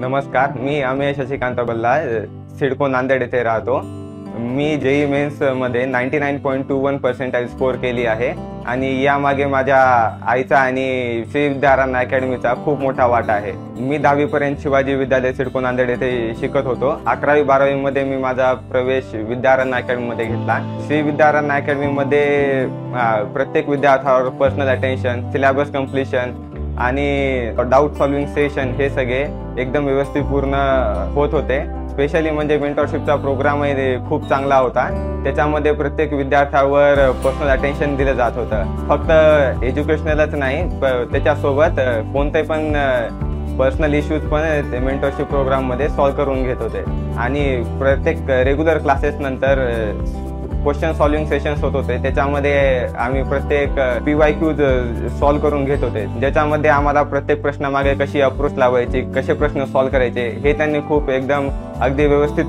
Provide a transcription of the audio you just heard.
नमस्कार, मी अमेय शशिकांत बल्ला, सिडको नांदेड येथे राहतो। मी जेई मेन्स मध्ये 99.21% स्कोर केली आहे आणि यामागे माझ्या आईचा आणि श्री विद्यारायण अकॅडमीचा खूप मोठा वाटा आहे। मी 10वी पर्यंत शिवाजी विद्यालय सिडको नांदेड येथे शिकत होतो। 11वी 12वी मध्ये मी माझा प्रवेश विद्यारायण अकॅडमी मध्ये घेतला। श्री विद्यारायण अकॅडमी मध्ये प्रत्येक विद्यार्थ्यावर पर्सनल अटेन्शन, सिलेबस कंप्लीशन आणि डाऊट सॉल्विंग सेशन हे सगळे एकदम व्यवस्थित पूर्ण होत होते। स्पेशली म्हणजे मेंटरशिपचा प्रोग्राम खूप चांगला होता। त्याच्यामध्ये प्रत्येक विद्यार्थ्यावर पर्सनल अटेन्शन दिलं जात होतं। फक्त एज्युकेशनलच नाही, त्याच्यासोबत कोणते पण पर्सनल इश्यूज पण मेंटरशिप प्रोग्राम मध्ये सॉल्व्ह करून घेत होते आणि प्रत्येक रेग्युलर क्लासेस नंतर क्वेश्चन सॉल्विंग सेशन्स होत होते। त्याच्यामध्ये आम्ही प्रत्येक PYQज सॉल्व्ह करून घेत होते, ज्याच्यामध्ये आम्हाला प्रत्येक प्रश्नामागे कशी अप्रोच लावायची, कसे प्रश्न सॉल्व्ह करायचे हे त्यांनी खूप एकदम अगदी व्यवस्थित